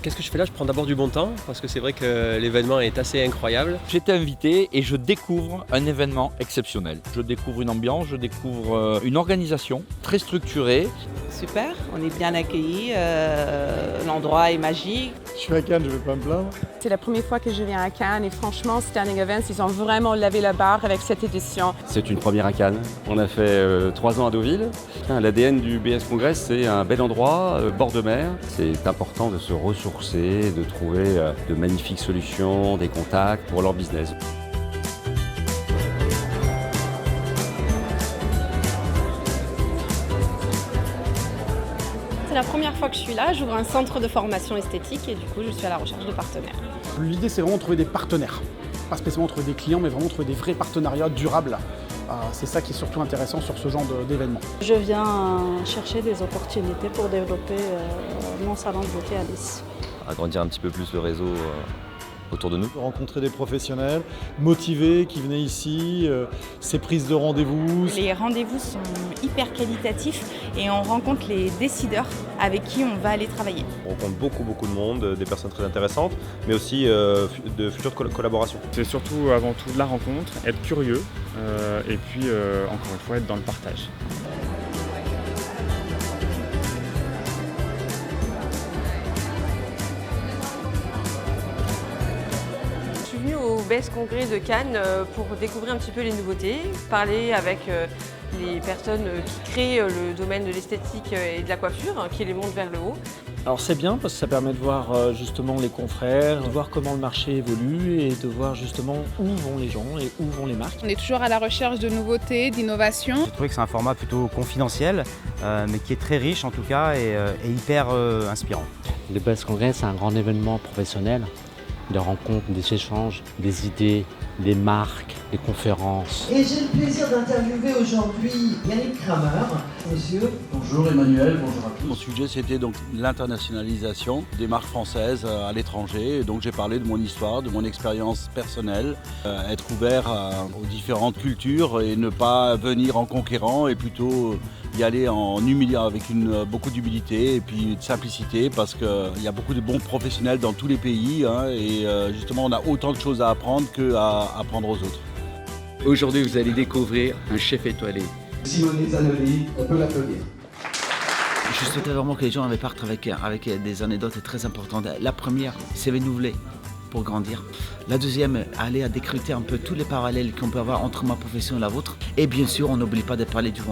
Qu'est-ce que je fais là? Je prends d'abord du bon temps parce que c'est vrai que l'événement est assez incroyable. J'étais invité et je découvre un événement exceptionnel. Je découvre une ambiance, je découvre une organisation très structurée. Super, on est bien accueillis, l'endroit est magique. Je suis à Cannes, je ne vais pas me plaindre. C'est la première fois que je viens à Cannes et franchement, Standing Events, ils ont vraiment levé la barre avec cette édition. C'est une première à Cannes. On a fait 3 ans à Deauville. L'ADN du BS Congress, c'est un bel endroit, bord de mer. C'est important de se ressourcer, de trouver de magnifiques solutions, des contacts pour leur business. C'est la première fois que je suis là, j'ouvre un centre de formation esthétique et du coup je suis à la recherche de partenaires. L'idée, c'est vraiment de trouver des partenaires. Pas spécialement trouver des clients, mais vraiment trouver des vrais partenariats durables. C'est ça qui est surtout intéressant sur ce genre d'événement. Je viens chercher des opportunités pour développer mon salon de beauté à Nice. Agrandir un petit peu plus le réseau autour de nous. Rencontrer des professionnels motivés qui venaient ici, ces prises de rendez-vous. Les rendez-vous sont hyper qualitatifs et on rencontre les décideurs avec qui on va aller travailler. On rencontre beaucoup de monde, des personnes très intéressantes, mais aussi de futures collaborations. C'est surtout avant tout de la rencontre, être curieux et puis encore une fois être dans le partage. Au BS Congrès de Cannes pour découvrir un petit peu les nouveautés, parler avec les personnes qui créent le domaine de l'esthétique et de la coiffure, qui les montent vers le haut. Alors c'est bien parce que ça permet de voir justement les confrères, de voir comment le marché évolue et de voir justement où vont les gens et où vont les marques. On est toujours à la recherche de nouveautés, d'innovations. J'ai trouvé que c'est un format plutôt confidentiel, mais qui est très riche en tout cas et hyper inspirant. Le BS Congrès, c'est un grand événement professionnel. Des rencontres, des échanges, des idées, des marques, des conférences. Et j'ai le plaisir d'interviewer aujourd'hui Yannick Kramer. Monsieur. Bonjour Emmanuel, bonjour à tous. Mon sujet c'était donc l'internationalisation des marques françaises à l'étranger. Et donc j'ai parlé de mon histoire, de mon expérience personnelle, être ouvert aux différentes cultures et ne pas venir en conquérant et plutôt y aller en humiliant avec beaucoup d'humilité et puis de simplicité parce qu'il y a beaucoup de bons professionnels dans tous les pays et justement on a autant de choses à apprendre qu'à apprendre aux autres. Aujourd'hui vous allez découvrir un chef étoilé. Simone Zanoli, on peut l'applaudir. Je souhaitais vraiment que les gens partent avec des anecdotes très importantes. La première, c'est renouveler pour grandir. La deuxième, aller à décrypter un peu tous les parallèles qu'on peut avoir entre ma profession et la vôtre. Et bien sûr, on n'oublie pas de parler du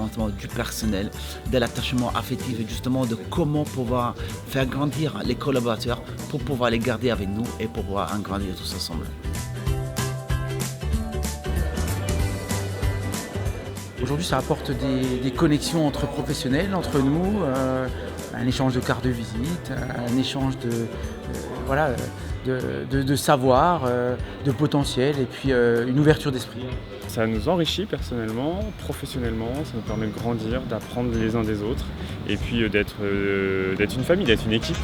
personnel, de l'attachement affectif et justement de comment pouvoir faire grandir les collaborateurs pour pouvoir les garder avec nous et pour pouvoir grandir tous ensemble. Aujourd'hui, ça apporte des connexions entre professionnels, entre nous, un échange de cartes de visite, un échange de savoir, de potentiel et puis une ouverture d'esprit. Ça nous enrichit personnellement, professionnellement, ça nous permet de grandir, d'apprendre les uns des autres et puis d'être une famille, d'être une équipe.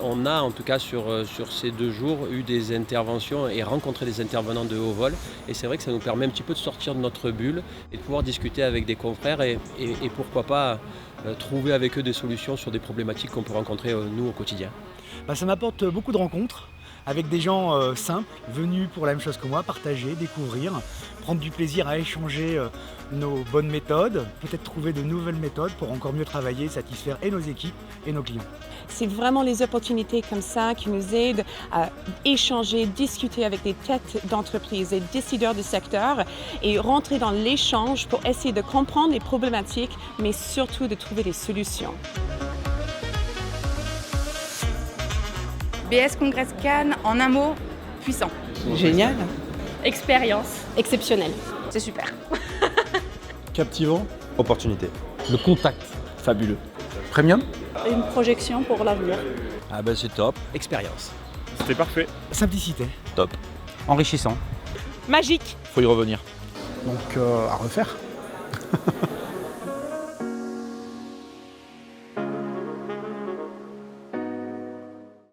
On a en tout cas sur ces 2 jours eu des interventions et rencontré des intervenants de haut vol et c'est vrai que ça nous permet un petit peu de sortir de notre bulle et de pouvoir discuter avec des confrères et pourquoi pas trouver avec eux des solutions sur des problématiques qu'on peut rencontrer nous au quotidien. Ça m'apporte beaucoup de rencontres avec des gens simples, venus pour la même chose que moi, partager, découvrir, prendre du plaisir à échanger nos bonnes méthodes, peut-être trouver de nouvelles méthodes pour encore mieux travailler, satisfaire et nos équipes et nos clients. C'est vraiment les opportunités comme ça qui nous aident à échanger, discuter avec des têtes d'entreprise et décideurs du secteur et rentrer dans l'échange pour essayer de comprendre les problématiques, mais surtout de trouver des solutions. BS Congrès Cannes, en un mot, puissant. Génial. Expérience exceptionnelle. C'est super. Captivant. Opportunité. Le contact, fabuleux. Premium. Une projection pour l'avenir. Ah ben c'est top. Expérience. C'était parfait. Simplicité. Top. Enrichissant. Magique. Faut y revenir. Donc à refaire.